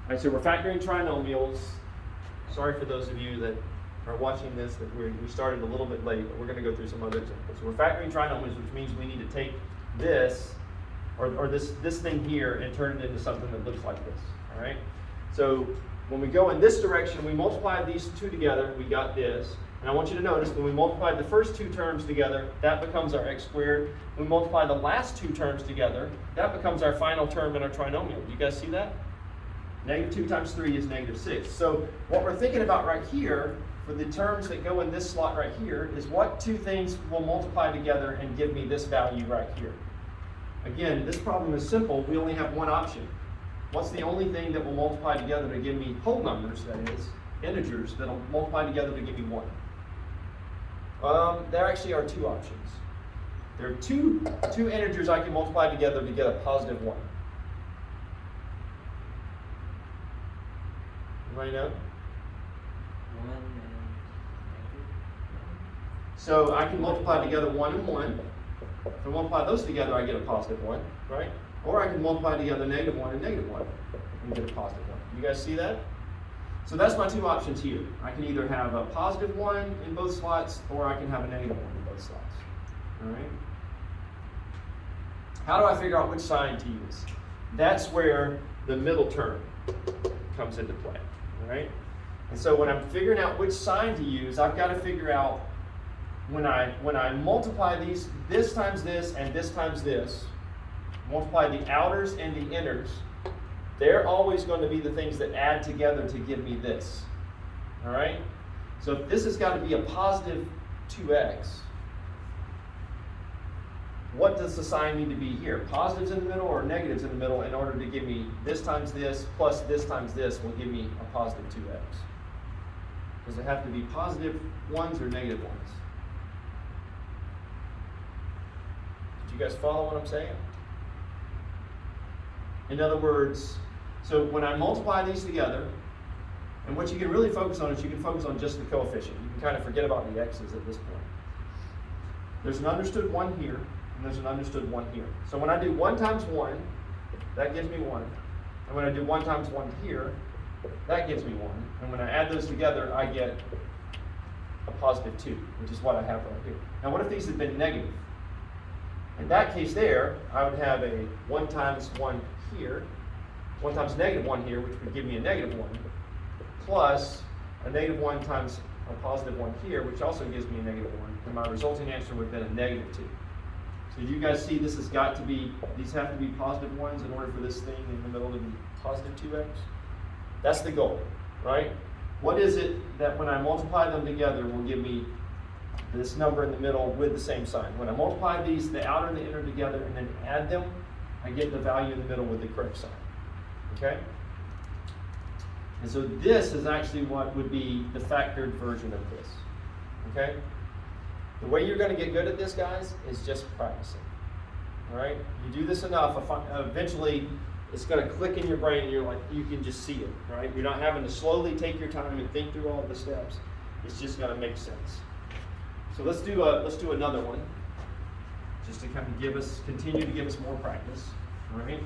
All right, so we're factoring trinomials. Sorry for those of you that are watching this that we started a little bit late, but we're going to go through some other examples. So we're factoring trinomials, which means we need to take this, or this thing here, and turn it into something that looks like this. All right. So when we go in this direction, we multiply these two together, we got this. And I want you to notice when we multiply the first two terms together, that becomes our x squared. When we multiply the last two terms together, that becomes our final term in our trinomial. Do you guys see that? Negative 2 times 3 is negative 6. So what we're thinking about right here, for the terms that go in this slot right here, is what two things will multiply together and give me this value right here. Again, this problem is simple. We only have one option. What's the only thing that will multiply together to give me whole numbers, that is, integers, that will multiply together to give me 1? There actually are two options. There are two integers I can multiply together to get a positive 1. Anybody know? 1 and So I can multiply together 1 and 1. If I multiply those together, I get a positive 1, right? Or I can multiply together negative 1 and negative 1 and get a positive 1. You guys see that? So that's my two options here. I can either have a positive 1 in both slots, or I can have a negative 1 in both slots. All right? How do I figure out which sign to use? That's where the middle term comes into play. All right? And so when I'm figuring out which sign to use, I've got to figure out when I multiply these, this times this and this times this, multiply the outers and the inners, they're always going to be the things that add together to give me this. All right? So if this has got to be a positive 2x, what does the sign need to be here? Positives in the middle or negatives in the middle in order to give me this times this plus this times this will give me a positive 2x? Does it have to be positive 1s or negative 1s? Did you guys follow what I'm saying? In other words, so when I multiply these together, and what you can really focus on is you can focus on just the coefficient. You can kind of forget about the x's at this point. There's an understood 1 here, and there's an understood 1 here. So when I do 1 times 1, that gives me 1. And when I do 1 times 1 here, that gives me 1. And when I add those together, I get a positive 2, which is what I have right here. Now what if these had been negative? In that case there, I would have a 1 times 1 here, 1 times negative 1 here, which would give me a negative 1, plus a negative 1 times a positive 1 here, which also gives me a negative 1, and my resulting answer would have been a negative 2. So you guys see this has got to be, these have to be positive 1s in order for this thing in the middle to be positive 2x? That's the goal, right? What is it that when I multiply them together will give me this number in the middle with the same sign? When I multiply these, the outer and the inner together, and then add them, I get the value in the middle with the correct sign. Okay? And so this is actually what would be the factored version of this. Okay? The way you're going to get good at this, guys, is just practicing. All right? You do this enough, eventually it's going to click in your brain, and you're like, you can just see it. Right? You're not having to slowly take your time and think through all of the steps. It's just going to make sense. So let's do another one, just to kind of continue to give us more practice. All right?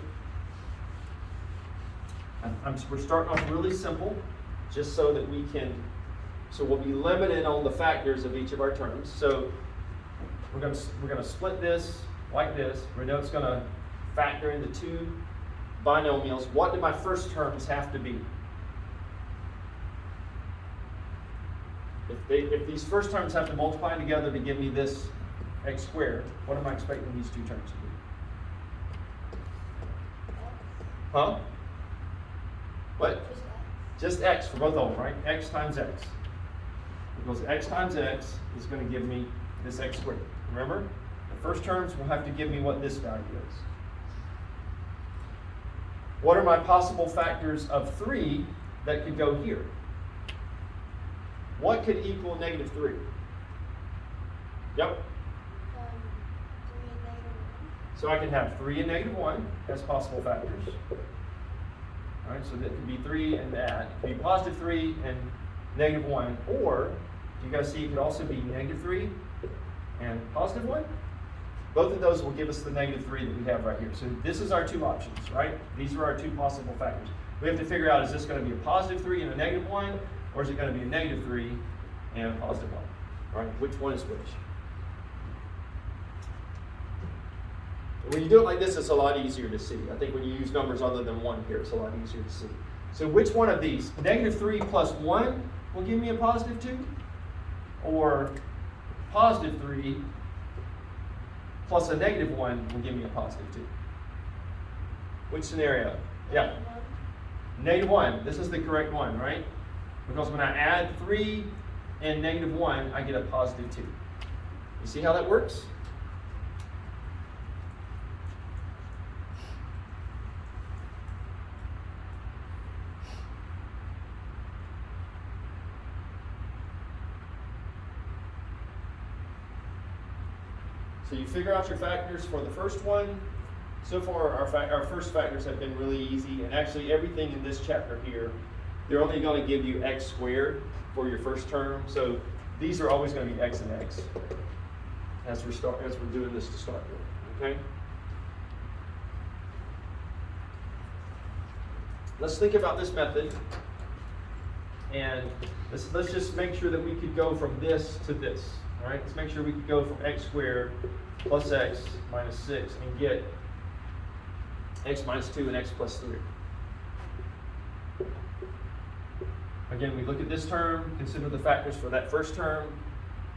We're starting off really simple, just so that we'll be limited on the factors of each of our terms. So we're gonna split this like this. We know it's gonna factor into 2 binomials. What do my first terms have to be? If these first terms have to multiply together to give me this x squared, what am I expecting these 2 terms to be? Huh? What? Just x for both of them, right? X times x. Because x times x is going to give me this x squared. Remember? The first terms will have to give me what this value is. What are my possible factors of 3 that could go here? What could equal negative 3? Yep. 3 and negative 1. So I can have 3 and negative 1 as possible factors. All right, so that could be 3 and that. It could be positive 3 and negative 1. Or, do you guys see it could also be negative 3 and positive 1? Both of those will give us the negative 3 that we have right here. So this is our two options, right? These are our two possible factors. We have to figure out, is this going to be a positive 3 and a negative 1, or is it going to be a negative 3 and a positive 1? Right? Which one is which? When you do it like this, it's a lot easier to see. I think when you use numbers other than 1 here, it's a lot easier to see. So which one of these? Negative 3 plus 1 will give me a positive 2? Or positive 3 plus a negative 1 will give me a positive 2? Which scenario? Yeah. Negative 1. This is the correct one, right? Because when I add 3 and negative 1, I get a positive 2. You see how that works? So you figure out your factors for the first one. So far, our first factors have been really easy, and actually everything in this chapter here, they're only going to give you x squared for your first term. So these are always going to be x and x as we're doing this to start with. Okay. Let's think about this method, and let's just make sure that we could go from this to this. All right. Let's make sure we could go from x squared plus x minus 6 and get x minus 2 and x plus 3. Again, we look at this term, consider the factors for that first term,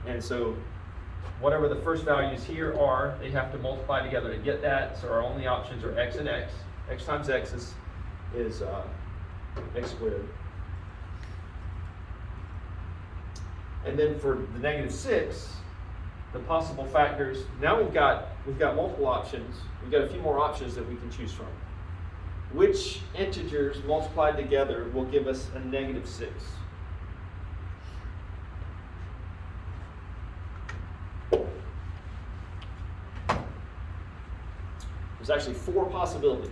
and so whatever the first values here are, they have to multiply together to get that. So our only options are x and x. X times x is x squared. And then for the negative 6, the possible factors, now we've got multiple options. We've got a few more options that we can choose from. Which integers multiplied together will give us a negative 6? There's actually 4 possibilities.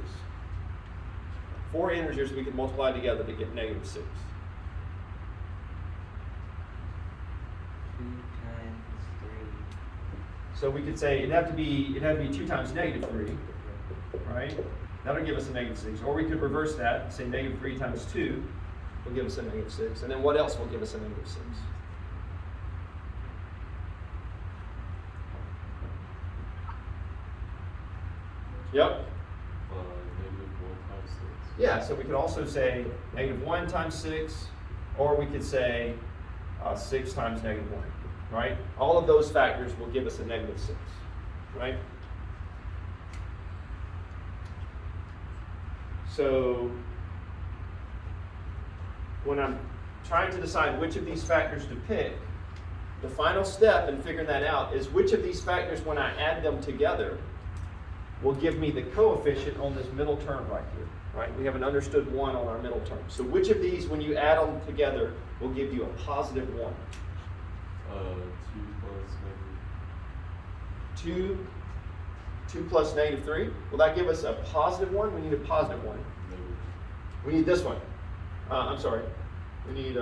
4 integers we can multiply together to get negative 6. 2 times 3. So we could say it'd have to be 2 times negative 3, right? That'll give us a negative 6. Or we could reverse that and say negative 3 times 2 will give us a negative 6. And then what else will give us a negative 6? Yep. Negative 1 times 6. Yeah, so we could also say negative 1 times 6, or we could say 6 times negative 1, right? All of those factors will give us a negative 6, right? So when I'm trying to decide which of these factors to pick, the final step in figuring that out is which of these factors, when I add them together, will give me the coefficient on this middle term right here, right? We have an understood 1 on our middle term. So which of these, when you add them together, will give you a positive 1? 2 plus negative. 2 plus negative 3. Will that give us a positive 1? We need a positive 1. Negative. We need this one. I'm sorry. We need,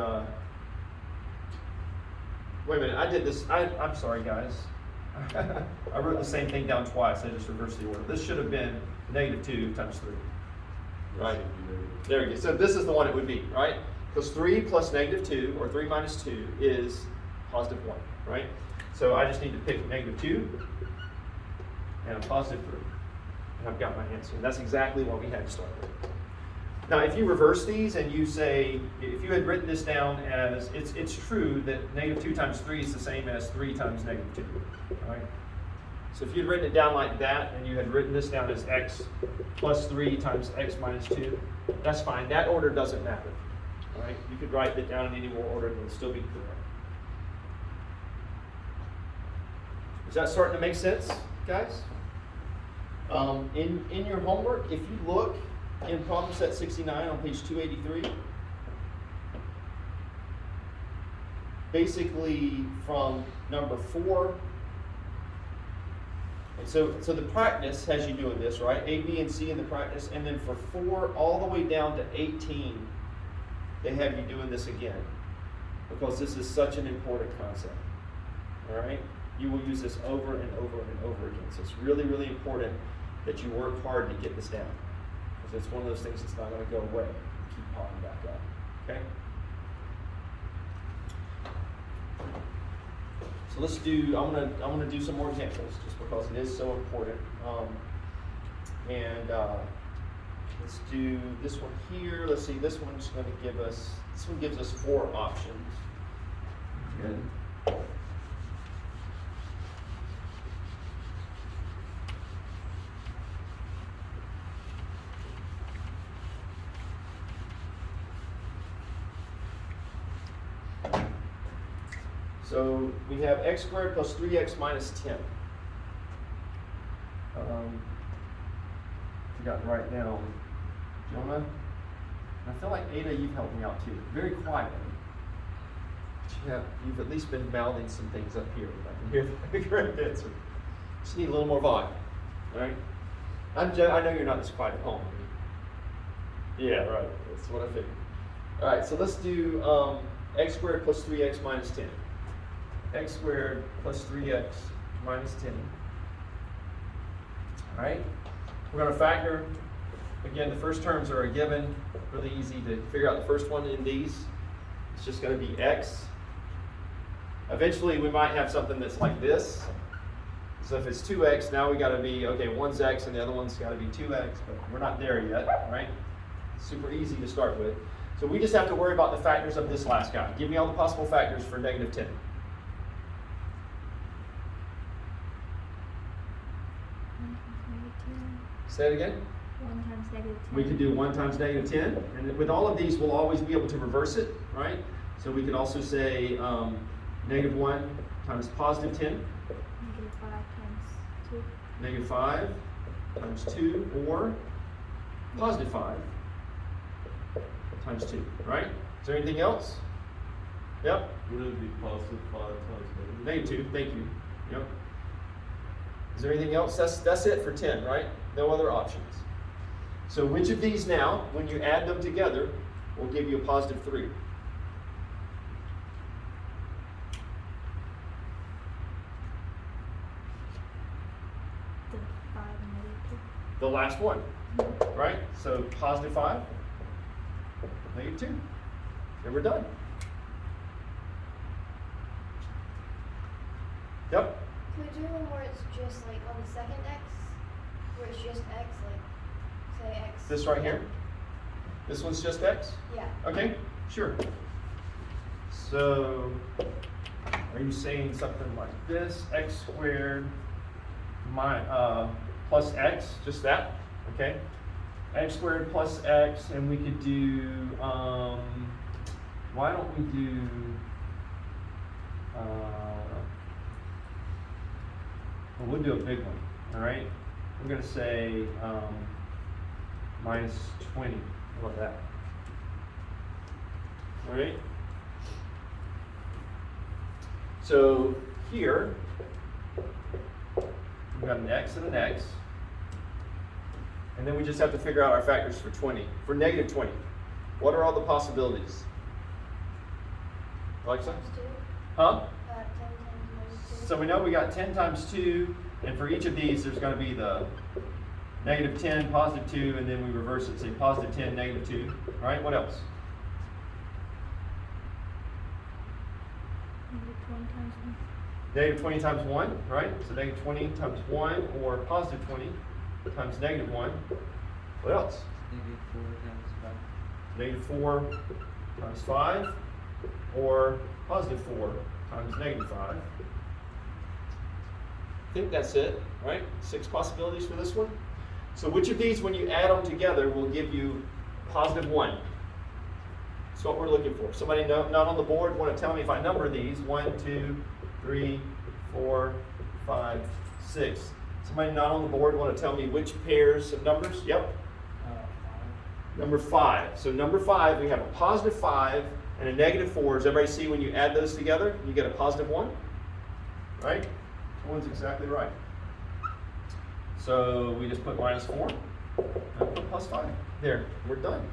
wait a minute, I did this, I'm sorry guys. I wrote the same thing down twice, I just reversed the order. This should have been negative 2 times 3. Right? There we go. So this is the one it would be, right? Because 3 plus negative 2, or 3 minus 2, is positive 1, right? So I just need to pick negative 2 and a positive 3. And I've got my answer. And that's exactly what we had to start with. Now, if you reverse these and you say, if you had written this down as, it's true that negative 2 times 3 is the same as 3 times negative 2, right? So if you had written it down like that and you had written this down as x plus 3 times x minus 2, that's fine. That order doesn't matter, right? You could write it down in any more order and it would still be correct. Is that starting to make sense, guys? In your homework, if you look in problem set 69 on page 283, basically from number 4, and so the practice has you doing this, right? A, B, and C in the practice, and then for 4 all the way down to 18, they have you doing this again, because this is such an important concept, all right? You will use this over and over and over again. So it's really, really important that you work hard to get this down. Because it's one of those things that's not going to go away. Keep popping back up. Okay? So let's do, I'm gonna do some more examples just because it is so important. Let's do this one here. Let's see, this one gives us 4 options. Good. So we have x squared plus 3x minus 10. Forgot to write down Jonah. I feel like Ada, you've helped me out too. Very quietly. But you've at least been mouthing some things up here. I can hear the correct answer. Just need a little more volume. All right? I know you're not this quiet at home. Yeah, right. That's what I figured. All right, so let's do x squared plus 3x minus 10. X squared plus 3x minus 10. All right? We're going to factor. Again, the first terms are a given. Really easy to figure out the first one in these. It's just going to be x. Eventually, we might have something that's like this. So if it's 2x, now we got to be, okay, one's x and the other one's got to be 2x, but we're not there yet, right? Super easy to start with. So we just have to worry about the factors of this last guy. Give me all the possible factors for negative 10. Say it again. 1 times negative 10. We could do 1 times negative 10. And with all of these, we'll always be able to reverse it, right? So we could also say negative 1 times positive 10. Negative 5 times 2. Negative 5 times 2, or positive 5 times 2, right? Is there anything else? Yep. Would it be positive 5 times Negative 2, thank you. Yep. Is there anything else? That's it for 10, right? No other options. So which of these now, when you add them together, will give you a positive 3? The 5 and negative 2. The last one, right? So positive 5, negative 2. And we're done. Yep. Could we do one where it's just like on the second x? Where it's just x, like say x. This right here? This one's just x? Yeah. Okay, sure. So, are you saying something like this? X squared plus x, just that, okay? X squared plus x, and we could do, why don't we do, well, we'll do a big one, all right? We're going to say minus 20. How about that? All right? So here, we've got an x and an x. And then we just have to figure out our factors for 20. For negative 20, what are all the possibilities? Alexa? Times 2. Huh? 10 times negative 2. So we know we got 10 times 2, and for each of these, there's going to be the negative 10, positive 2, and then we reverse it, say positive 10, negative 2. All right, what else? Negative 20 times 1. Negative 20 times 1, right? So negative 20 times 1, or positive 20 times negative 1. What else? Negative 4 times 5. Negative 4 times 5, or positive 4 times negative 5. I think that's it, right? 6 possibilities for this one. So which of these, when you add them together, will give you positive 1? That's what we're looking for. Somebody not on the board want to tell me if I number these. 1, 2, 3, 4, 5, 6. Somebody not on the board want to tell me which pairs of numbers? Yep. 5. Number 5. So number 5, we have a positive 5 and a negative 4. Does everybody see when you add those together, you get a positive 1? Right? One's exactly right. So we just put minus 4 and put plus 5. There, we're done.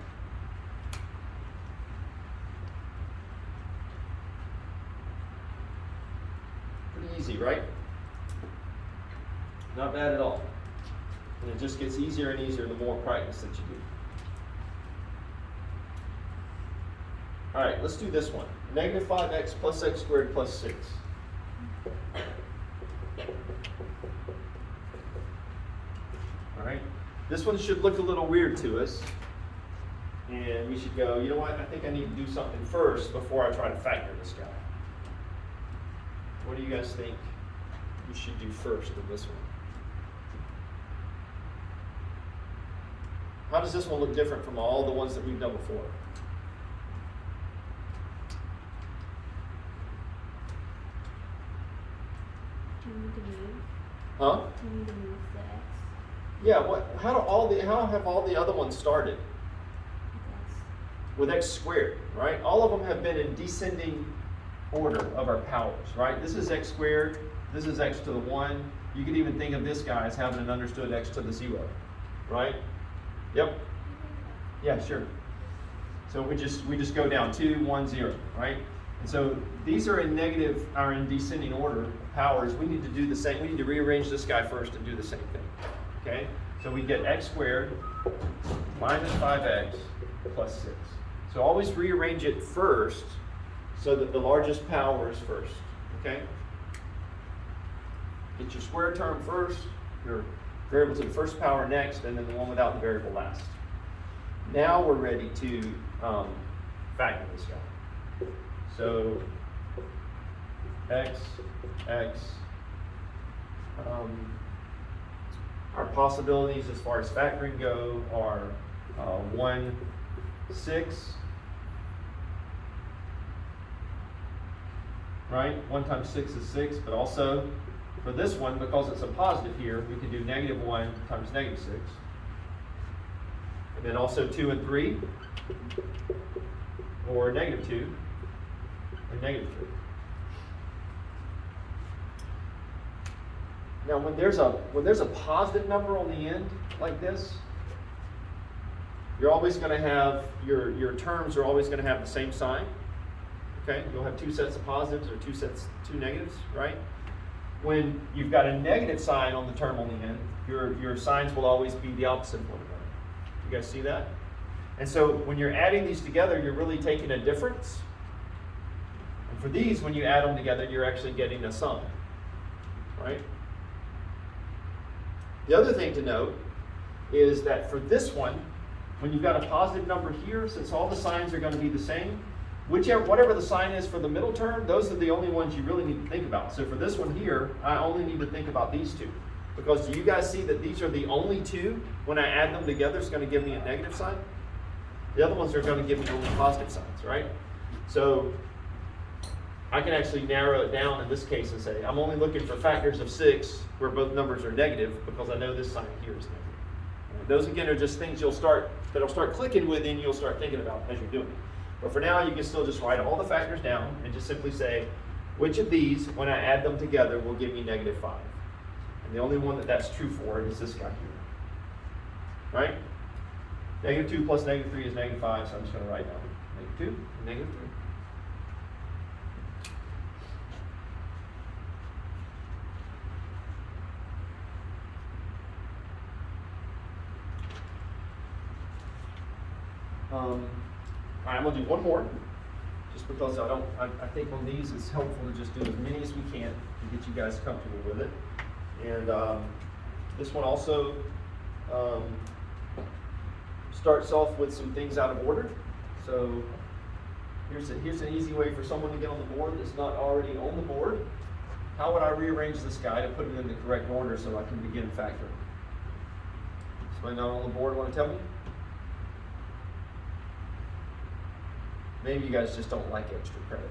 Pretty easy, right? Not bad at all. And it just gets easier and easier the more practice that you do. All right, let's do this one. Negative 5x plus x squared plus 6. All right, this one should look a little weird to us. And we should go, you know what, I think I need to do something first before I try to factor this guy. What do you guys think you should do first in this one? How does this one look different from all the ones that we've done before? Do you need to move? Huh? Do you need to move the x? Yeah, how have all the other ones started? Yes. With x squared, right? All of them have been in descending order of our powers, right? This is x squared, this is x to the 1. You could even think of this guy as having an understood x to the 0, right? Yep. Yeah, sure. So we just go down 2, 1, 0, right? And so these are in descending order powers. We need to do the same. We need to rearrange this guy first and do the same thing. Okay? So we get x squared minus 5x plus 6. So always rearrange it first so that the largest power is first. Okay? Get your square term first, your variable to the first power next, and then the one without the variable last. Now we're ready to factor this guy. So x, our possibilities as far as factoring go are 1, 6, right? 1 times 6 is 6, but also for this one, because it's a positive here, we can do negative 1 times negative 6. And then also 2 and 3, or negative 2, or negative 3. Now when there's a positive number on the end like this, you're always going to have, your terms are always going to have the same sign. Okay, you'll have 2 sets of positives or 2 negatives, right? When you've got a negative sign on the term on the end, your signs will always be the opposite of one another. You guys see that? And so when you're adding these together, you're really taking a difference. And for these, when you add them together, you're actually getting a sum, right? The other thing to note is that for this one, when you've got a positive number here, since all the signs are going to be the same, whatever the sign is for the middle term, those are the only ones you really need to think about. So for this one here, I only need to think about these two. Because do you guys see that these are the only two, when I add them together, it's going to give me a negative sign? The other ones are going to give me only positive signs, right? So I can actually narrow it down in this case and say, I'm only looking for factors of 6 where both numbers are negative because I know this sign here is negative. And those again are just things that'll start clicking with and you'll start thinking about as you're doing it. But for now, you can still just write all the factors down and just simply say, which of these, when I add them together, will give me negative 5? And the only one that's true for is this guy here. Right? Negative 2 plus negative 3 is negative 5, so I'm just going to write down negative 2 and negative 3. All right, I'm going to do one more, just because I think on these it's helpful to just do as many as we can to get you guys comfortable with it. And this one also starts off with some things out of order. So here's an easy way for someone to get on the board that's not already on the board. How would I rearrange this guy to put it in the correct order so I can begin factoring? Somebody not on the board want to tell me? Maybe you guys just don't like extra credit.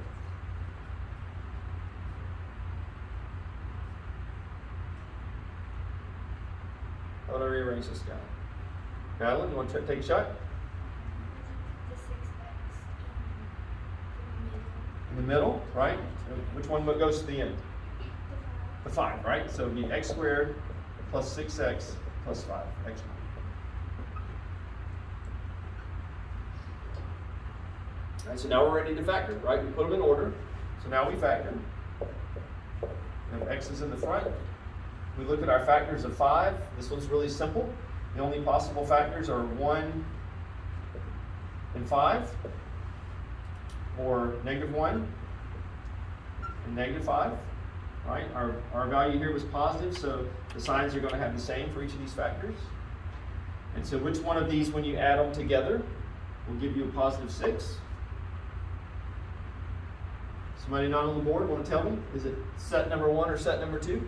How would I rearrange this guy? Madeline, you want to take a shot? The 6x In the middle, right? Which one goes to the end? the 5. The 5, right? So it'd be x squared plus 6x plus 5. X. All right, so now we're ready to factor, right? We put them in order. So now we factor. And x is in the front, we look at our factors of 5. This one's really simple. The only possible factors are 1 and 5, or -1 and -5. Right? Our value here was positive, so the signs are going to have the same for each of these factors. And so which one of these, when you add them together, will give you a positive 6? Somebody not on the board want to tell me? Is it set number 1 or set number 2? 1.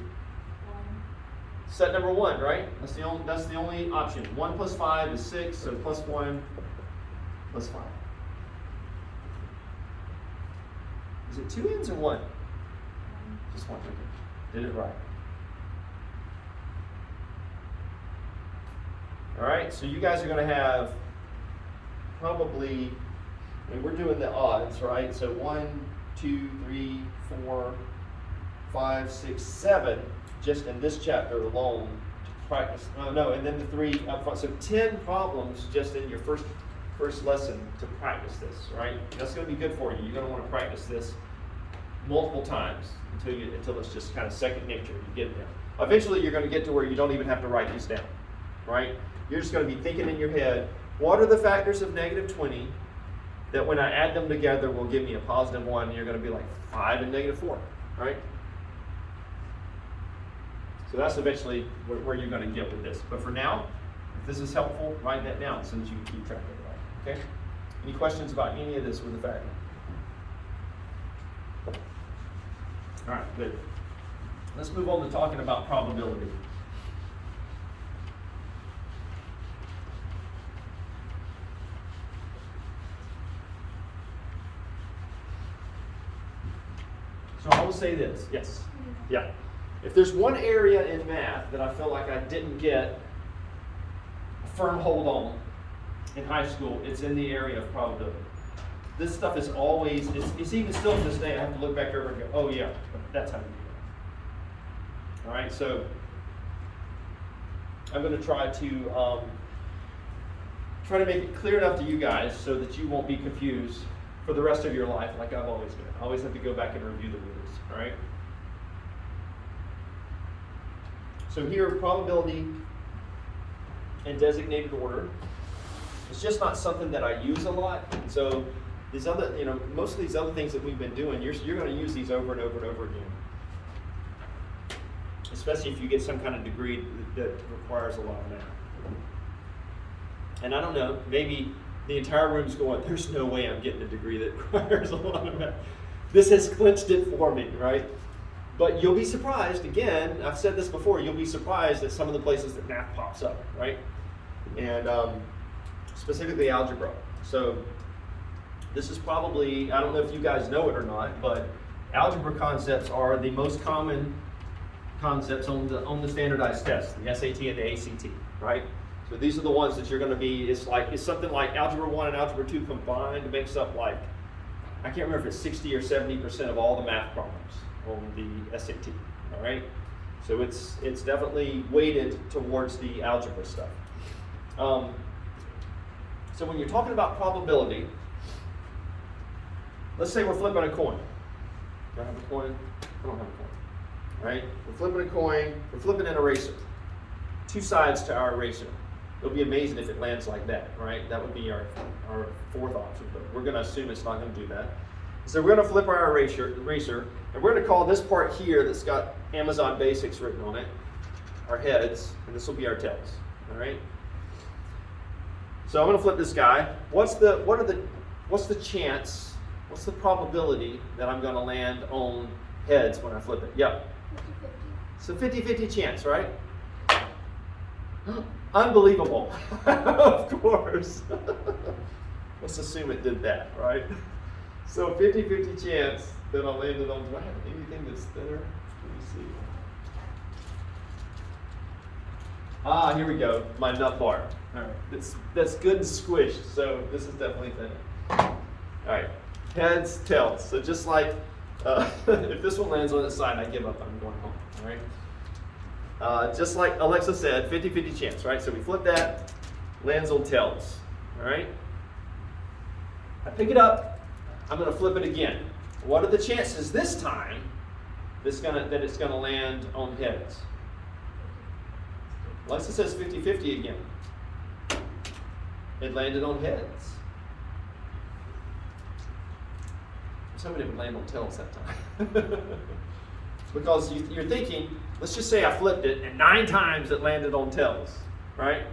Set number 1, right? That's the only option. 1 plus 5 is 6, so plus 1 plus 5. Is it 2 ends or 1? Just 1. Okay. Did it right. All right, so you guys are going to have probably, I mean, we're doing the odds, right? So 1, 2, 3, 4, 5, 6, 7, just in this chapter alone to practice. Oh, no, and then the 3 up front. So 10 problems just in your first lesson to practice this, right? That's going to be good for you. You're going to want to practice this multiple times until it's just kind of second nature. You get it down. Eventually, you're going to get to where you don't even have to write these down, right? You're just going to be thinking in your head, what are the factors of -20 that when I add them together will give me a positive 1? And you're going to be like 5 and -4, right? So that's eventually where you're going to get with this. But for now, if this is helpful, write that down so that you can keep track of it, right? Okay? Any questions about any of this with the factor? All right, good. Let's move on to talking about probability. So I will say this, yes, yeah. If there's one area in math that I feel like I didn't get a firm hold on in high school, it's in the area of probability. This stuff is always, it's even still to this day, I have to look back over and go, oh yeah, that's how you do it. All right, so I'm going to try to make it clear enough to you guys so that you won't be confused for the rest of your life like I've always been. I always have to go back and review the rules, all right? So here, probability in designated order. It's just not something that I use a lot. So these other, most of these other things that we've been doing, you're going to use these over and over and over again. Especially if you get some kind of degree that requires a lot of math. And I don't know, maybe the entire room's going, there's no way I'm getting a degree that requires a lot of math. This has clinched it for me, right? But you'll be surprised, again, I've said this before, you'll be surprised at some of the places that math pops up, right? And specifically algebra. So this is probably, I don't know if you guys know it or not, but algebra concepts are the most common concepts on the standardized tests, the SAT and the ACT, right? So these are the ones that you're going to be, it's something like Algebra 1 and Algebra 2 combined makes up like, I can't remember if it's 60 or 70% of all the math problems on the SAT, all right? So it's definitely weighted towards the algebra stuff. So when you're talking about probability, let's say we're flipping a coin. Do I have a coin? I don't have a coin, right? We're flipping a coin, we're flipping an eraser. 2 sides to our eraser. It'll be amazing if it lands like that, right? That would be our fourth option, but we're going to assume it's not going to do that. So we're going to flip our eraser, and we're going to call this part here that's got Amazon Basics written on it our heads, and this will be our tails, all right? So I'm going to flip this guy. What's the chance, what's the probability that I'm going to land on heads when I flip it? Yeah. 50-50. It's a 50-50 chance, right? Unbelievable. Of course. Let's assume it did that, right? So 50-50 chance that I landed on, do I have anything that's thinner? Let me see. Ah, here we go, my nut bar. All right, that's good and squished, so this is definitely thinner. All right, heads, tails. So just like, if this one lands on its side, I give up, I'm going home, all right? Just like Alexa said, 50-50 chance, right? So we flip that, lands on tails, all right? I pick it up, I'm going to flip it again. What are the chances this time that it's going to land on heads? Unless it says 50-50 again. It landed on heads. Somebody would land on tails that time. Because you're thinking, let's just say I flipped it and 9 times it landed on tails, right?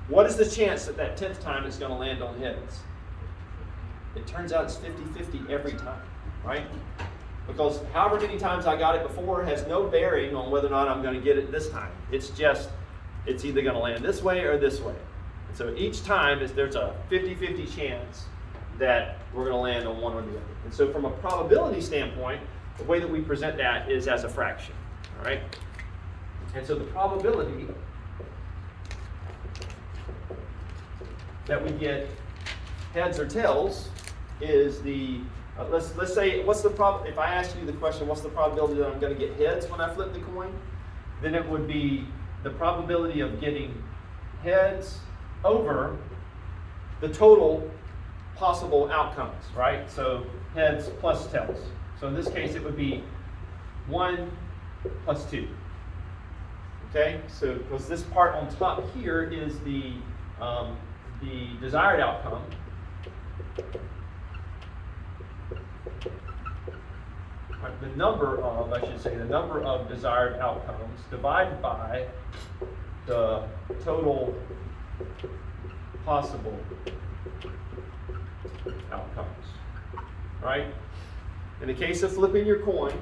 What is the chance that that 10th time it's going to land on heads? It turns out it's 50-50 every time, right? Because however many times I got it before has no bearing on whether or not I'm going to get it this time. It's just, it's either going to land this way or this way. And so each time there's a 50-50 chance that we're going to land on one or the other. And so from a probability standpoint, the way that we present that is as a fraction, all right? And so the probability that we get heads or tails is the, let's say, what's the if I ask you the question, what's the probability that I'm going to get heads when I flip the coin? Then it would be the probability of getting heads over the total possible outcomes, right? So heads plus tails. So in this case, it would be 1 plus 2. Okay, so because this part on top here is the desired outcome. Right, the number of desired outcomes divided by the total possible outcomes, right? In the case of flipping your coin,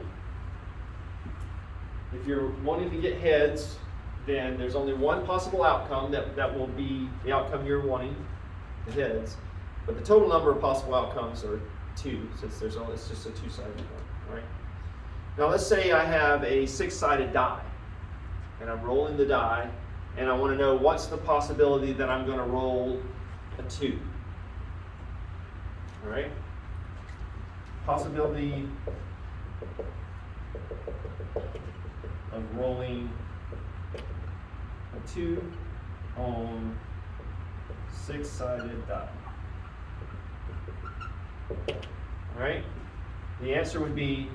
if you're wanting to get heads, then there's only one possible outcome that will be the outcome you're wanting, the heads. But the total number of possible outcomes are 2, since it's just a 2-sided one, right? Now let's say I have a 6-sided die, and I'm rolling the die, and I want to know what's the possibility that I'm going to roll a 2. All right? Possibility of rolling a 2 on 6-sided die. All right? The answer would be,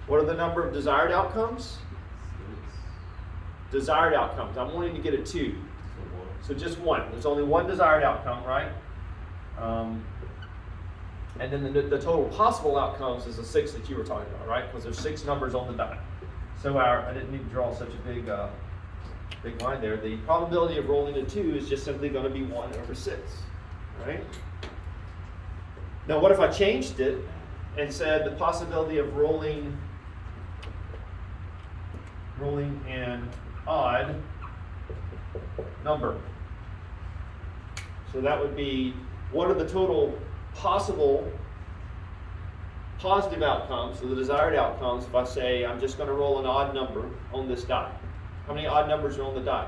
what are the number of desired outcomes? Desired outcomes. I'm wanting to get a 2. So just 1. There's only one desired outcome, right? And then the total possible outcomes is the 6 that you were talking about, right? Because there's 6 numbers on the die. So I didn't need to draw such a big line there. The probability of rolling a 2 is just simply going to be 1 over 6, right? Now what if I changed it and said the possibility of rolling an odd number? So that would be, what are the total possible positive outcomes, so the desired outcomes, if I say I'm just going to roll an odd number on this die? How many odd numbers are on the die?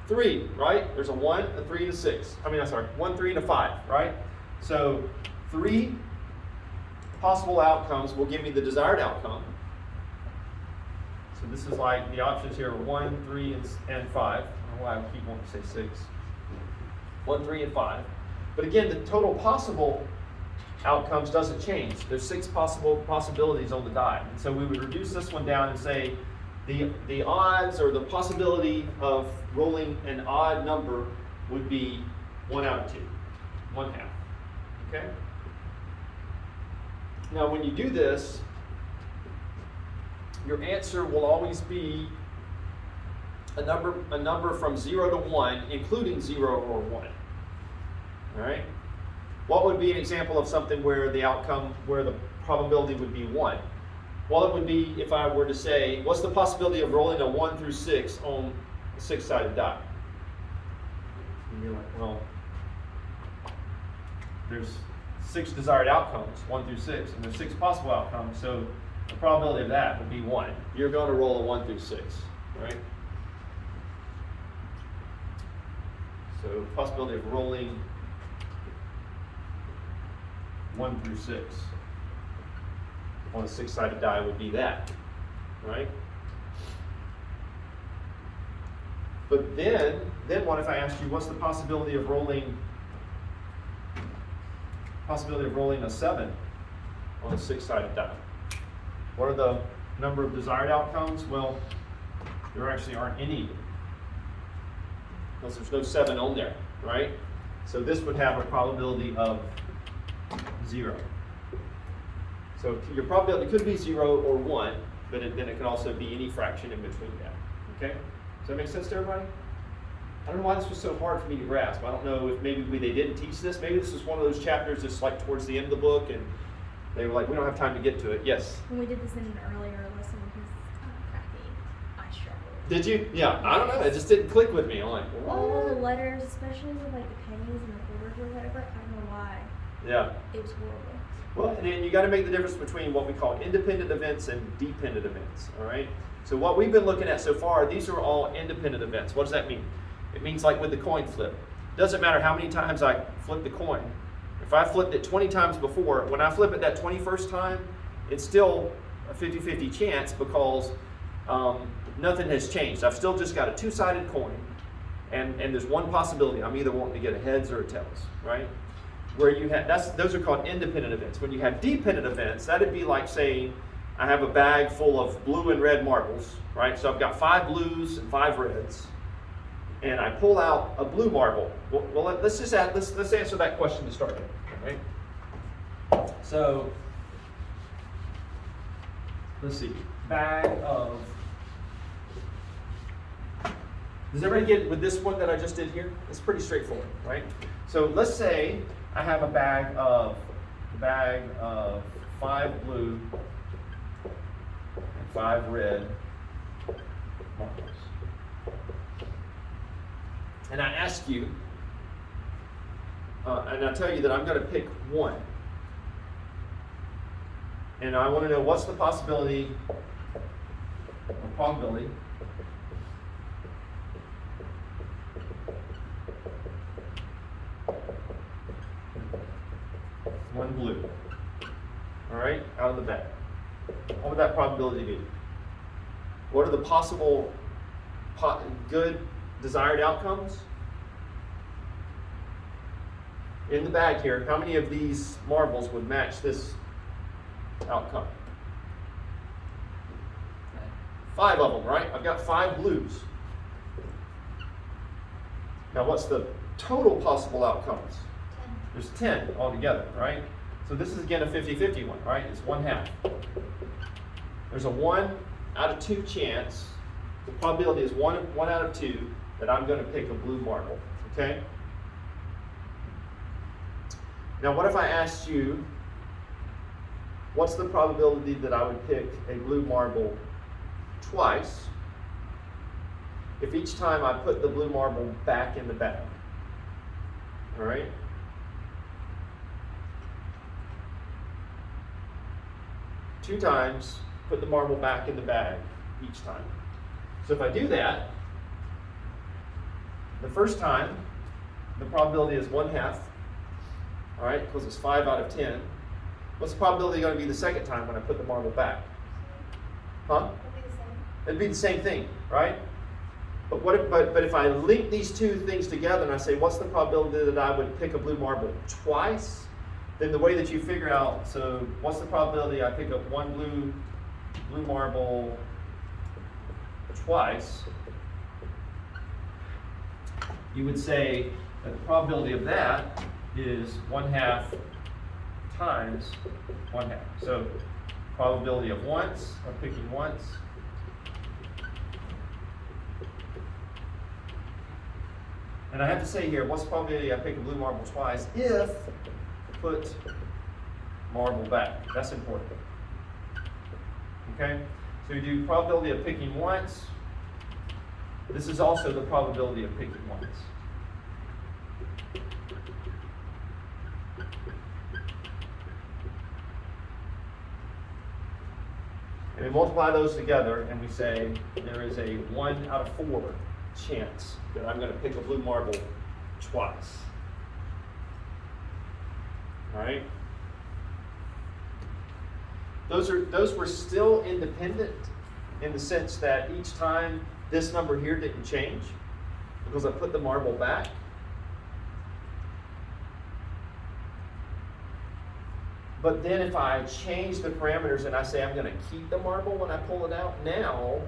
3, right? There's a 1, a 3, and a 6. 1, 3, and a 5, right? So 3 possible outcomes will give me the desired outcome. So this is like the options here are 1, 3, and 5. I don't know why I keep wanting to say 6. 1, 3, and 5. But again, the total possible outcomes doesn't change. There's 6 possibilities on the die. And so we would reduce this one down and say the odds, or the possibility of rolling an odd number, would be 1 out of 2. 1/2. Okay? Now when you do this, your answer will always be a number from 0 to 1, including 0 or 1. All right? What would be an example of something where the probability would be 1? Well, it would be if I were to say, what's the possibility of rolling a 1 through 6 on a 6-sided die? And you're like, well, there's 6 desired outcomes, 1 through 6, and there's 6 possible outcomes, so the probability of that would be 1. You're going to roll a 1 through 6, right? So possibility of rolling 1 through 6 on a 6-sided die would be that, right? But then what if I asked you, what's the possibility of rolling a 7 on a 6-sided die? What are the number of desired outcomes? Well, there actually aren't any, because there's no 7 on there, right? So this would have a probability of 0. So your probability could be 0 or 1, but then it could also be any fraction in between that. Okay? Does that make sense to everybody? I don't know why this was so hard for me to grasp. I don't know if maybe they didn't teach this. Maybe this is one of those chapters that's like towards the end of the book, and they were like, we don't have time to get to it. Yes? When we did this in an earlier lesson with Miss Cracky, I struggled. Did you? Yeah, I don't know. It just didn't click with me. I'm like, All the what? letters, especially with like the pennies and the quarters or whatever, I don't know why. Yeah. It was horrible. Well, and then you got to make the difference between what we call independent events and dependent events, all right? So what we've been looking at so far, these are all independent events. What does that mean? It means like with the coin flip. Doesn't matter how many times I flip the coin. If I flipped it 20 times before, when I flip it that 21st time, it's still a 50-50 chance because nothing has changed. I've still just got a two-sided coin, and there's one possibility. I'm either wanting to get a heads or a tails, right? Where you have, those are called independent events. When you have dependent events, that'd be like saying, I have a bag full of blue and red marbles, right? So I've got 5 blues and 5 reds, and I pull out a blue marble. Well, let's answer that question to start with, right? So let's see, bag of. Does everybody get with this one that I just did here? It's pretty straightforward, right? So let's say I have a bag of 5 blue and 5 red marbles. And I ask you, and I tell you that I'm going to pick one. And I want to know what's the possibility or probability one blue. All right, out of the bag. What would that probability be? What are the possible good desired outcomes? In the bag here, how many of these marbles would match this outcome? 5 of them, right? I've got 5 blues. Now what's the total possible outcomes? 10. There's 10 altogether, right? So this is again a 50-50 one, right? It's 1/2. There's a 1 out of 2 chance. The probability is 1 out of 2 that I'm going to pick a blue marble, okay? Now what if I asked you, what's the probability that I would pick a blue marble twice if each time I put the blue marble back in the bag? All right? Two times, put the marble back in the bag each time. So if I do that, the first time, the probability is 1/2, all right, because it's 5 out of 10. What's the probability going to be the second time when I put the marble back? Huh? It'll be the same. It'd be the same thing, right? But but if I link these two things together and I say, what's the probability that I would pick a blue marble twice? Then the way that you figure out, so what's the probability I pick up one blue marble twice? You would say that the probability of that is 1/2 times 1/2. So probability of once, of picking once, and I have to say here, what's the probability I pick a blue marble twice if put marble back? That's important. Okay? So we do probability of picking once. This is also the probability of picking once. And we multiply those together and we say there is a 1 out of 4 chance that I'm going to pick a blue marble twice. All right? Those were still independent in the sense that each time this number here didn't change because I put the marble back. But then if I change the parameters and I say I'm going to keep the marble when I pull it out, now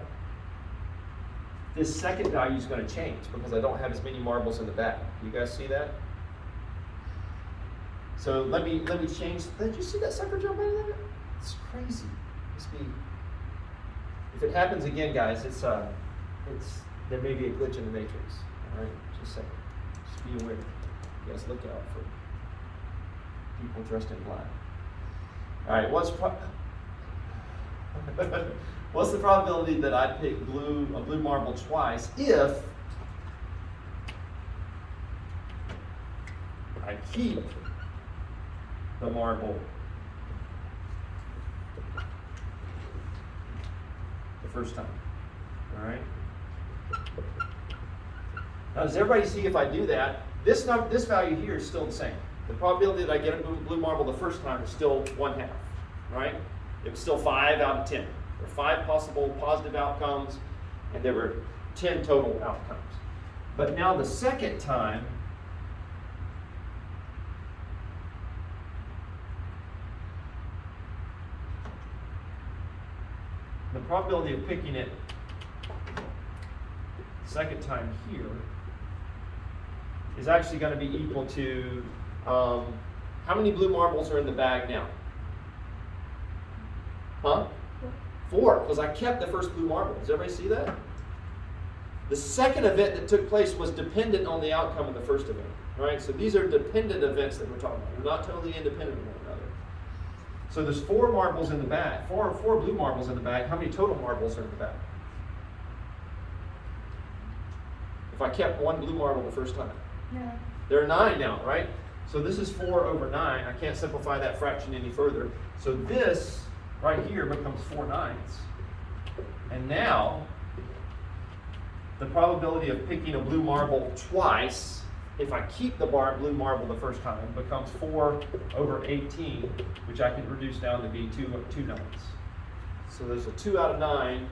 this second value is going to change because I don't have as many marbles in the bag. You guys see that? So let me change. Did you see that sucker jump out of there? It's crazy. If it happens again, guys, there may be a glitch in the matrix. All right, just a second. Just be aware. You guys look out for people dressed in black. All right, what's the probability that I pick a blue marble twice if I keep the marble the first time? All right. Now, does everybody see if I do that? This value here is still the same. The probability that I get a blue marble the first time is still 1/2, right? It was still 5 out of 10. There were 5 possible positive outcomes, and there were 10 total outcomes. But now the second time, the probability of picking it second time here is actually going to be equal to how many blue marbles are in the bag now? Huh? 4, because I kept the first blue marble. Does everybody see that? The second event that took place was dependent on the outcome of the first event. All right, so these are dependent events that we're talking about. They're not totally independent of one another. So there's 4 marbles in the bag, four blue marbles in the bag. How many total marbles are in the bag? If I kept 1 blue marble the first time. No. There are 9 now, right? So this is 4 over 9. I can't simplify that fraction any further. So this right here becomes 4/9. And now, the probability of picking a blue marble twice, if I keep the blue marble the first time, becomes 4 over 18, which I can reduce down to be 2/9. So there's a 2 out of 9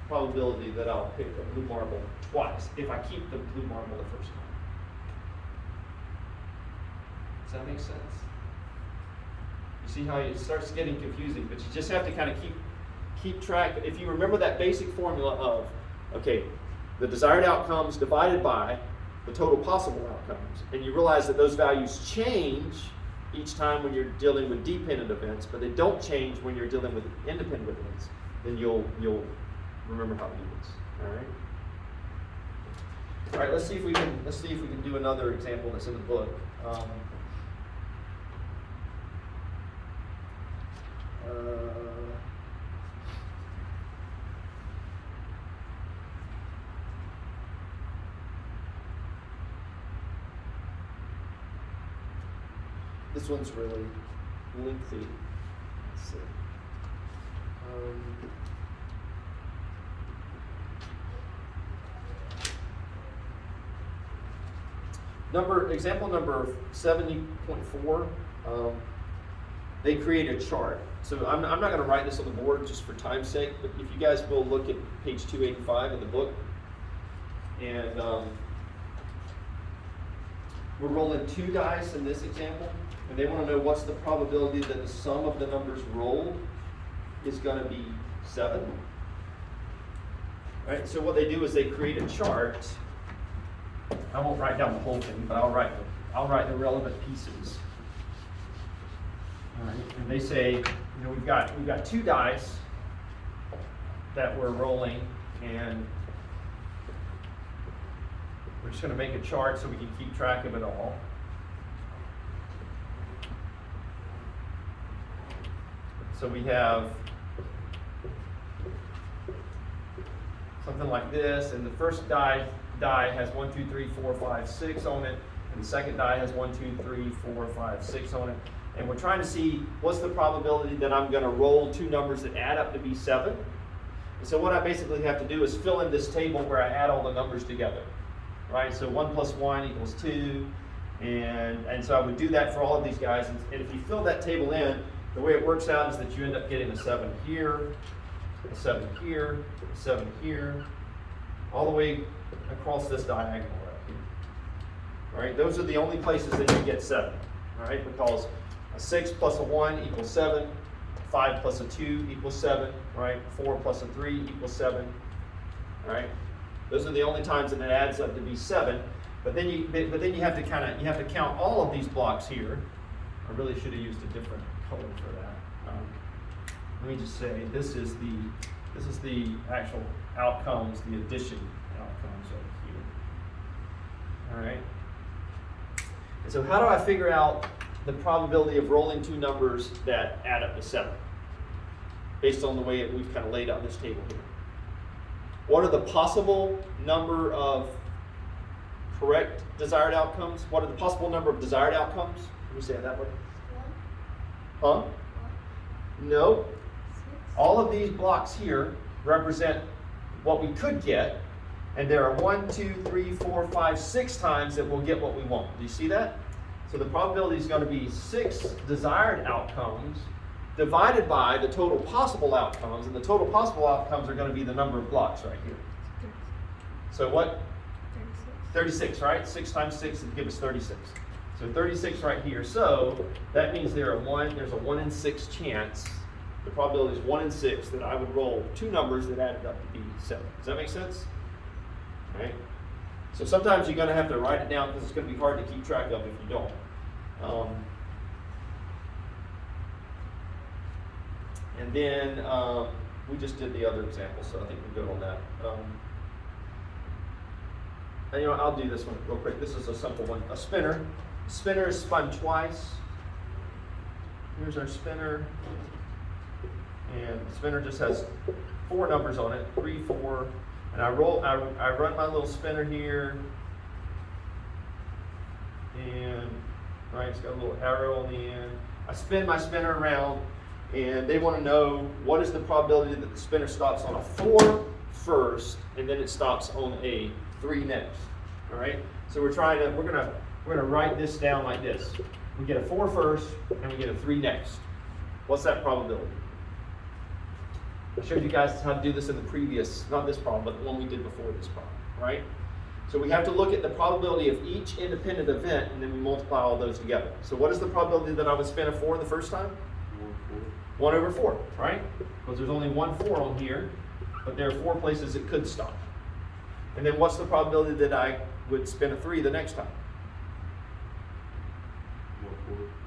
probability that I'll pick a blue marble twice if I keep the blue marble the first time. Does that make sense? You see how it starts getting confusing, but you just have to kind of keep track. If you remember that basic formula of, okay, the desired outcomes divided by the total possible outcomes, and you realize that those values change each time when you're dealing with dependent events, but they don't change when you're dealing with independent events, then you'll remember how to do this. All right. All right. Let's see if we can do another example that's in the book. This one's really lengthy. Let's see. Example number 70.4. They create a chart. So I'm not going to write this on the board just for time's sake, but if you guys will look at page 285 of the book, and we're rolling 2 dice in this example, and they want to know what's the probability that the sum of the numbers rolled is going to be 7. Right? So what they do is they create a chart. I won't write down the whole thing, but I'll write the relevant pieces. All right, and they say, we've got 2 dice that we're rolling, and we're just going to make a chart so we can keep track of it all. So we have something like this, and the first die has 1, 2, 3, 4, 5, 6 on it, and the second die has 1, 2, 3, 4, 5, 6 on it. And we're trying to see what's the probability that I'm going to roll 2 numbers that add up to be 7. And so what I basically have to do is fill in this table where I add all the numbers together, right? So 1 plus 1 equals 2, and so I would do that for all of these guys. And if you fill that table in, the way it works out is that you end up getting a 7 here, a 7 here, a 7 here, all the way across this diagonal right here. All right, those are the only places that you get 7, all right, because a 6 plus a 1 equals 7, 5 plus a 2 equals 7, right? 4 plus a 3 equals 7. right? Those are the only times that it adds up to be 7. But then you have to count all of these blocks here. I really should have used a different color for that. Let me just say this is the actual outcomes, the addition outcomes over here. All right. And so how do I figure out the probability of rolling two numbers that add up to 7? Based on the way we've kind of laid out this table here. What are the possible number of correct desired outcomes? What are the possible number of desired outcomes? Let me say it that way. 1. Huh? No. 6. All of these blocks here represent what we could get, and there are 1, 2, 3, 4, 5, 6 times that we'll get what we want. Do you see that? So the probability is going to be 6 desired outcomes divided by the total possible outcomes, and the total possible outcomes are going to be the number of blocks right here. So what? 36, right? 6 times 6 would give us 36. So 36 right here. So that means there's a 1 in 6 chance. The probability is 1 in 6 that I would roll two numbers that added up to be 7. Does that make sense? All right. So sometimes you're going to have to write it down because it's going to be hard to keep track of if you don't. And then we just did the other example, so I think we're good on that. And I'll do this one real quick. This is a simple one. A spinner. A spinner is spun twice. Here's our spinner. And the spinner just has 4 numbers on it, 3, 4. And I run my little spinner here. And right, it's got a little arrow on the end. I spin my spinner around, and they want to know what is the probability that the spinner stops on a 4 first, and then it stops on a 3 next. All right. So we're gonna write this down like this. We get a 4 first, and we get a 3 next. What's that probability? I showed you guys how to do this in the previous, not this problem, but the one we did before this problem, right? So we have to look at the probability of each independent event, and then we multiply all those together. So what is the probability that I would spin a 4 the first time? 1 over 4, right? Because there's only 1 4 on here, but there are 4 places it could stop. And then what's the probability that I would spin a 3 the next time?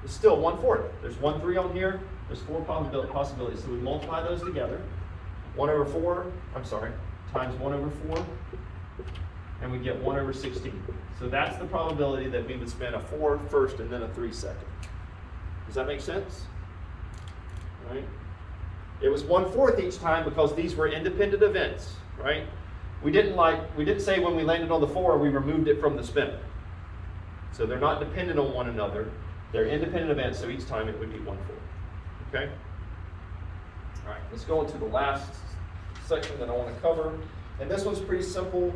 It's still 1/4. There's 1 3 on here. There's 4 possibilities. So we multiply those together. 1 over 4, times 1 over 4. And we get 1 over 16. So that's the probability that we would spin a 4 first and then a 3 second. Does that make sense? Right? It was 1/4 each time because these were independent events, right? We didn't say when we landed on the 4 we removed it from the spinner. So they're not dependent on one another. They're independent events, so each time it would be 1/4. Okay? All right, let's go into the last section that I want to cover. And this one's pretty simple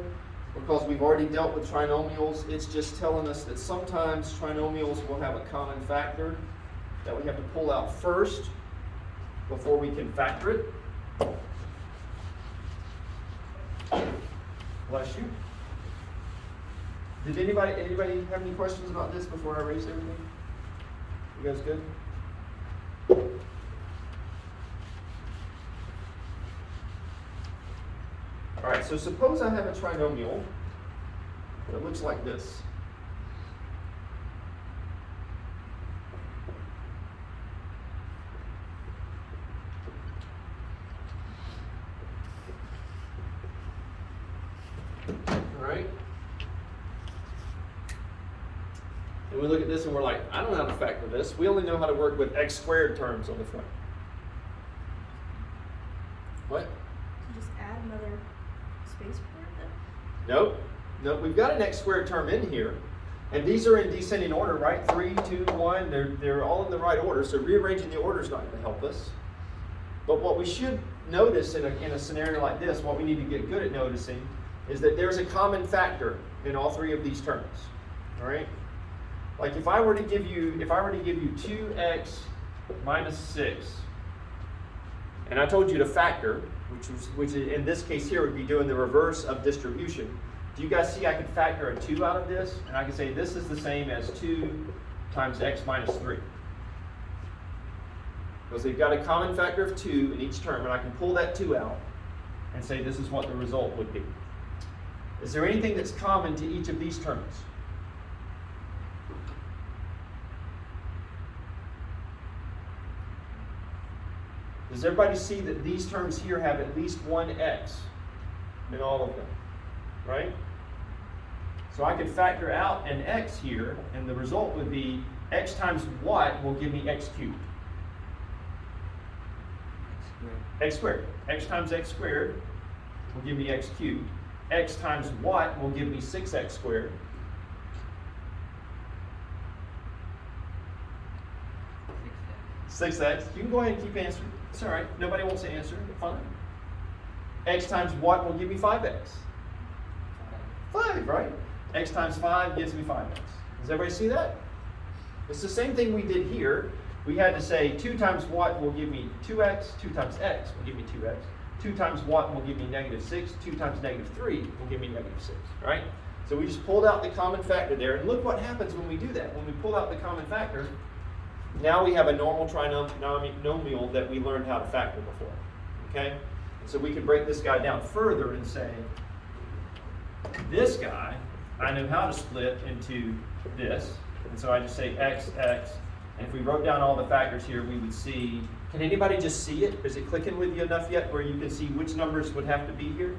because we've already dealt with trinomials. It's just telling us that sometimes trinomials will have a common factor that we have to pull out first before we can factor it. Bless you. Did anybody have any questions about this before I erase everything? You guys good? All right, so suppose I have a trinomial that looks like this. All right. And we look at this and we're like, I don't know how to factor this. We only know how to work with x squared terms on the front. What? So just add another space for it then? Nope, we've got an x squared term in here. And these are in descending order, right? 3, 2, 1, they're all in the right order, so rearranging the order is not going to help us. But what we should notice in a scenario like this, what we need to get good at noticing, is that there's a common factor in all 3 of these terms. All right? Like if I were to give you 2x minus 6, and I told you to factor, which in this case here would be doing the reverse of distribution. Do you guys see I could factor a 2 out of this? And I can say this is the same as 2 times x minus 3. Because they've got a common factor of 2 in each term, and I can pull that 2 out. and say this is what the result would be. Is there anything that's common to each of these terms? Does everybody see that these terms here have at least one x in all of them, right? So I could factor out an x here, and the result would be x times what will give me x cubed. X squared. X times x squared will give me x cubed. X times what will give me 6x squared. 6x. You can go ahead and keep answering. It's all right. Nobody wants to answer. Fine. X times what will give me 5x? 5, right? X times 5 gives me 5x. Does everybody see that? It's the same thing we did here. We had to say 2 times what will give me 2x, 2 times x will give me 2x, 2 times what will give me -6, 2 times -3 will give me -6, right? So we just pulled out the common factor there, and look what happens when we do that. When we pull out the common factor, now we have a normal trinomial that we learned how to factor before, okay? So we can break this guy down further and say, this guy, I know how to split into this, and so I just say x, x, and if we wrote down all the factors here, we would see, can anybody just see it? Is it clicking with you enough yet where you can see which numbers would have to be here?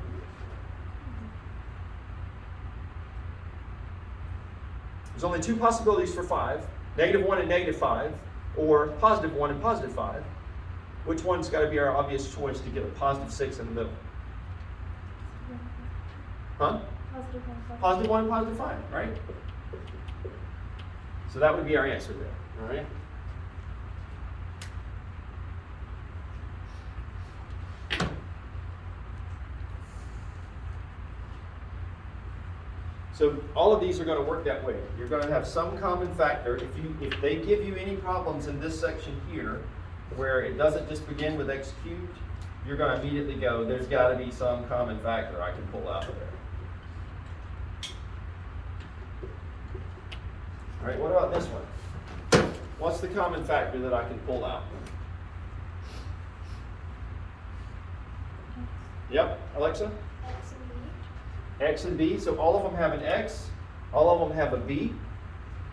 There's only 2 possibilities for 5, -1 and -5, or +1 and +5. Which one's got to be our obvious choice to get a +6 in the middle? Huh? +1 and +5, right? So that would be our answer there, all right? So all of these are going to work that way. You're going to have some common factor. If they give you any problems in this section here, where it doesn't just begin with x cubed, you're going to immediately go, there's got to be some common factor I can pull out of there. All right, what about this one? What's the common factor that I can pull out? Yep, Alexa? X and B. X and B, so all of them have an X, all of them have a B.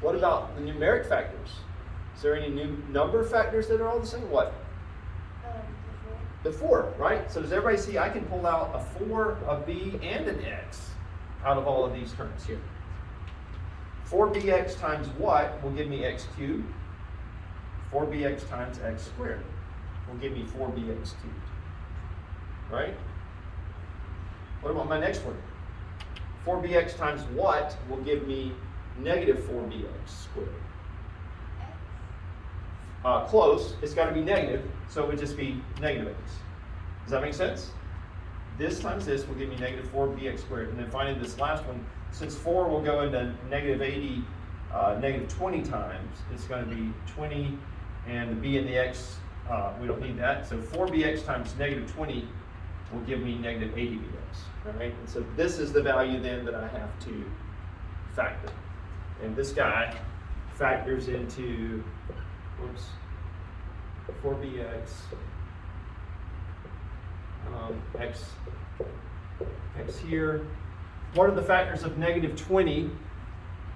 What about the numeric factors? Is there any new number factors that are all the same? What? The 4. The 4, right? So does everybody see I can pull out a 4, a B, and an X out of all of these terms here? 4bx times what will give me x cubed? 4bx times x squared will give me 4bx cubed, right? What about my next one? 4bx times what will give me -4bx squared? Close. It's got to be negative, so it would just be -x. Does that make sense? This times this will give me -4bx squared. And then finally this last one, since 4 will go into -80, -20 times, it's going to be 20, and the b and the x, we don't need that. So 4bx times -20 will give me -80bx. All right? And so this is the value then that I have to factor. And this guy factors into, 4bx x here. What are the factors of -20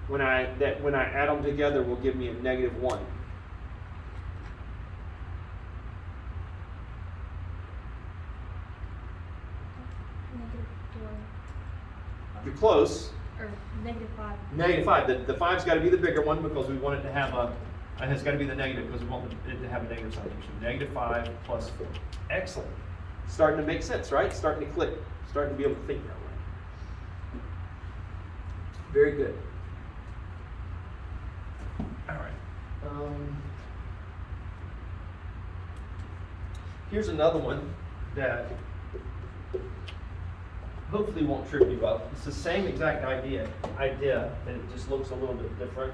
when I add them together will give me a -1? You're close. Or -5. -5. The 5's got to be the bigger one because we want it to have and it's got to be the negative because we want it to have a negative sign. So -5 plus 4. Excellent. Starting to make sense, right? Starting to click. Starting to be able to think that way. Very good. All right. Here's another one that hopefully won't trip you up. It's the same exact idea, and it just looks a little bit different.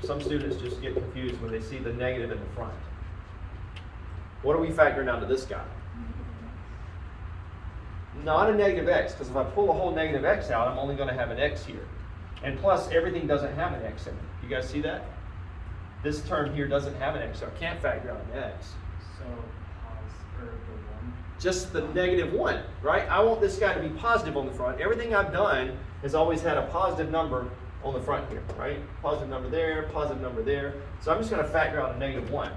Some students just get confused when they see the negative in the front. What are we factoring out of this guy? Not a -x, because if I pull a whole -x out, I'm only going to have an x here. And plus, everything doesn't have an x in it. You guys see that? This term here doesn't have an x, so I can't factor out an x. So Or the one. Just the -1, right? I want this guy to be positive on the front. Everything I've done has always had a positive number on the front here, right? Positive number there, positive number there. So I'm just going to factor out a -1.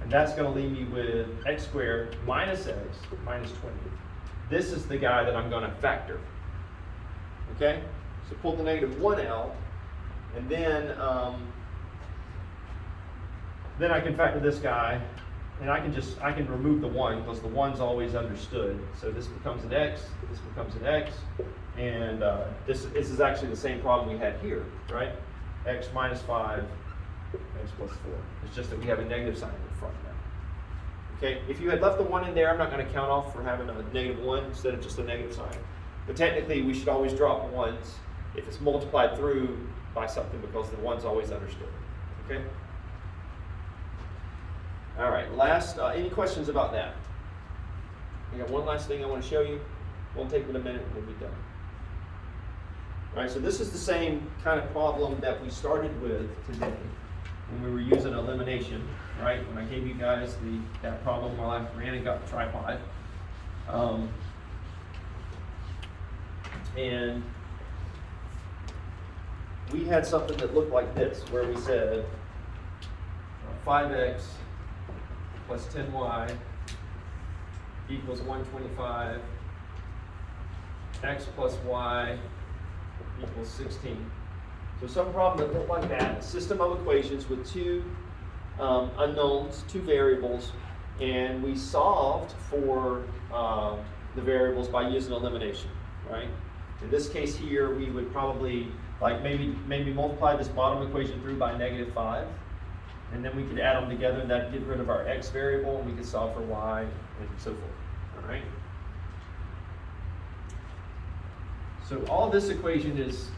And that's going to leave me with x squared minus x minus 20. This is the guy that I'm going to factor. Okay? So pull the -1 out, and then I can factor this guy, and I can remove the 1 because the 1's always understood. So this becomes an x, this becomes an x, and this is actually the same problem we had here, right? X minus 5, x plus 4. It's just that we have a negative sign in the front now. Okay, if you had left the 1 in there, I'm not going to count off for having a -1 instead of just a negative sign. But technically, we should always drop 1s if it's multiplied through by something because the 1's always understood. Okay? All right, last, any questions about that? I got one last thing I want to show you. Won't take but a minute and we'll be done. All right, so this is the same kind of problem that we started with today when we were using elimination, right? When I gave you guys that problem while I ran and got the tripod. And we had something that looked like this, where we said 5x plus 10y equals 125, x plus y equals 16. So some problem that looked like that, a system of equations with two unknowns, two variables, and we solved for the variables by using elimination, right? In this case here, we would probably like maybe multiply this bottom equation through by -5, and then we could add them together, and that'd get rid of our x variable, and we could solve for y, and so forth, all right? So all this equation is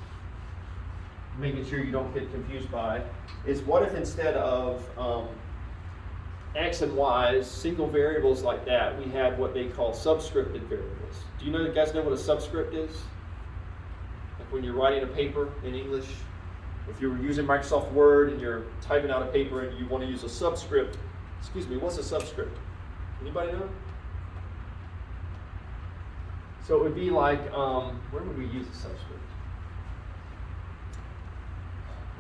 making sure you don't get confused by is what if instead of x and y's, single variables like that, we had what they call subscripted variables. Do you guys know what a subscript is? Like when you're writing a paper in English, if you're using Microsoft Word and you're typing out a paper and you want to use a subscript, excuse me, what's a subscript? Anybody know? So it would be like, where would we use a subscript?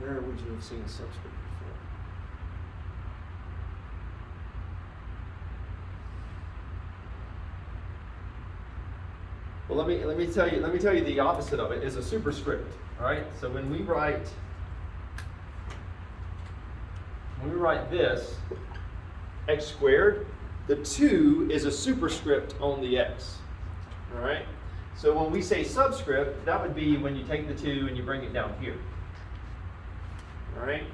Where would you have seen a subscript before? Well, let me tell you the opposite of it is a superscript. All right. So when we write this x squared, the 2 is a superscript on the x. All right. So when we say subscript, that would be when you take the 2 and you bring it down here. All right.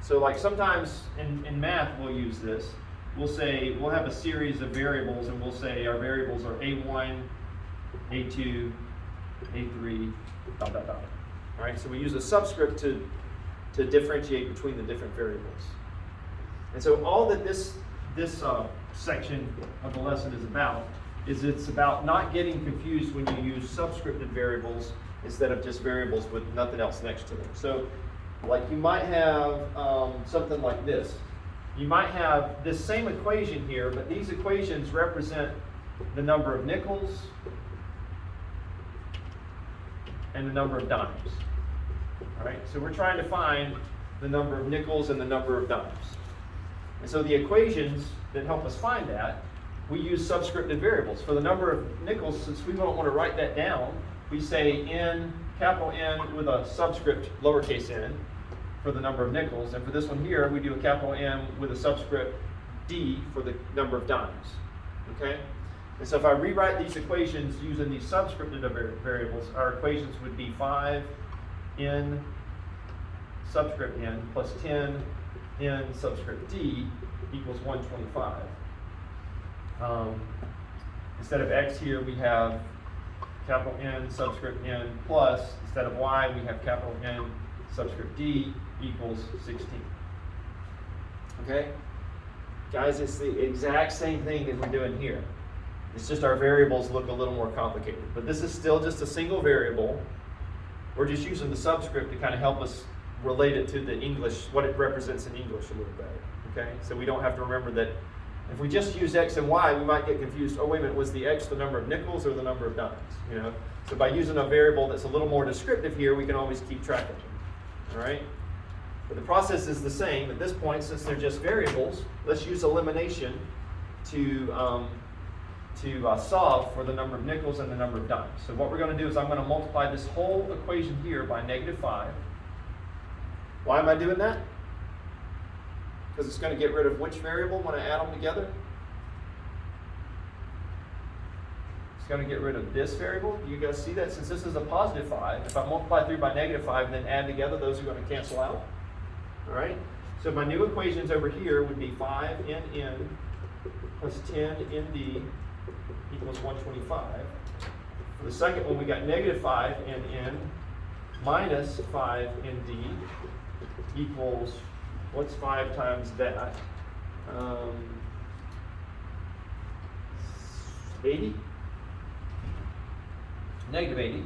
So like sometimes in math we'll use this. We'll have a series of variables, and we'll say our variables are a1, a2, a3, dot, dot, dot. All right, so we use a subscript to differentiate between the different variables. And so all that this section of the lesson is about is it's about not getting confused when you use subscripted variables instead of just variables with nothing else next to them. So like you might have something like this. You might have this same equation here, but these equations represent the number of nickels and the number of dimes. All right, so we're trying to find the number of nickels and the number of dimes. And so the equations that help us find that, we use subscripted variables. For the number of nickels, since we don't want to write that down, we say n, capital N with a subscript lowercase n for the number of nickels. And for this one here, we do a capital M with a subscript d for the number of dimes. Okay? And so if I rewrite these equations using these subscripted variables, our equations would be 5n subscript n plus 10 n subscript d equals 125. Instead of x here, we have capital N subscript n plus, instead of y, we have capital N subscript d equals 16. Okay? Guys, it's the exact same thing that we're doing here. It's just our variables look a little more complicated. But this is still just a single variable. We're just using the subscript to kind of help us relate it to the English, what it represents in English a little better. Okay? So we don't have to remember that If we just use x and y, we might get confused. Oh, wait a minute, was the x the number of nickels or the number of dimes? You know? So by using a variable that's a little more descriptive here, we can always keep track of them. All right? But the process is the same. At this point, since they're just variables, let's use elimination to solve for the number of nickels and the number of dimes. So what we're going to do is I'm going to multiply this whole equation here by -5. Why am I doing that? Because it's going to get rid of which variable when I add them together? It's going to get rid of this variable. Do you guys see that? Since this is a +5, if I multiply through by -5 and then add together, those are going to cancel out. All right? So my new equations over here would be 5nn plus 10nd equals 125. For the second one, we got -5nn minus 5nd equals, what's 5 times that? 80? -80.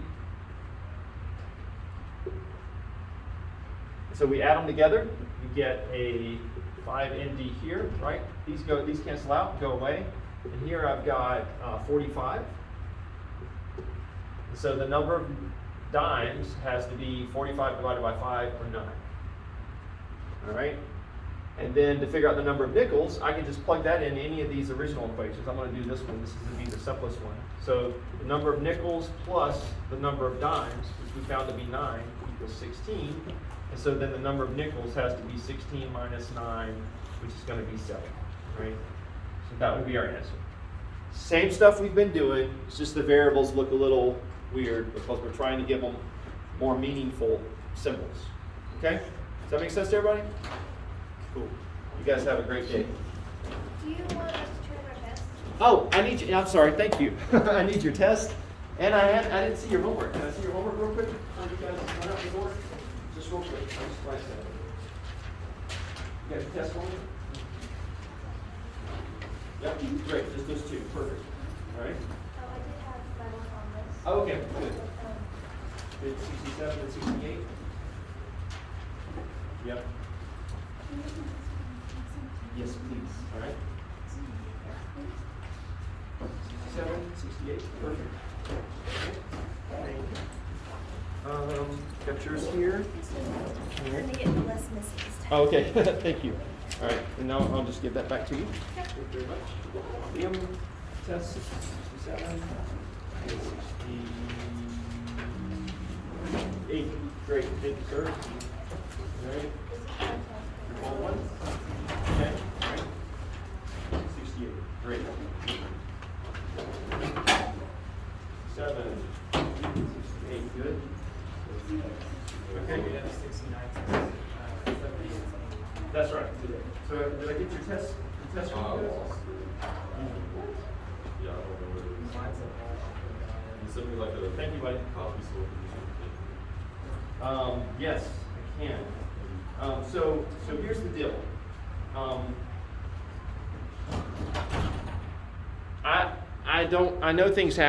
So we add them together, we get a 5nd here, right? These cancel out, go away. And here I've got 45. So the number of dimes has to be 45 divided by 5 or 9. All right? And then to figure out the number of nickels, I can just plug that in any of these original equations. I'm going to do this one. This is going to be the simplest one. So the number of nickels plus the number of dimes, which we found to be 9, equals 16. And so then the number of nickels has to be 16 minus 9, which is going to be 7. Right? So that would be our answer. Same stuff we've been doing. It's just the variables look a little weird because we're trying to give them more meaningful symbols. Okay? Does that make sense to everybody? Cool. You guys have a great day. Do you want us to turn our test? Oh, I need you. I'm sorry. Thank you. I need your test. And I didn't see your homework. Can I see your homework real quick? Before you guys run out the door? Just real quick. I'll just glance at it. You got your test for me? Yep. Great. Just those two. Perfect. All right. Oh, I did have my work on this. Oh, okay. Good. Um, It's 67 and 68. Yep. Yes, please. All right. 67, 68. Perfect. Okay. Got yours here. I'm gonna get the less misses. Oh, okay. Thank you. All right. And now I'll just give that back to you. Thank you very much. Liam, test 67 and 68. Great. Thank you, sir. All right. Your full one? Okay. All right. 68. Great. 7. 68. Good. Okay. That's right. So did I get your test? Your test from you guys? Yeah, I don't know what it is. You sent me like a Thank you, buddy. copy, so Yes, I can. So here's the deal. I know things happen.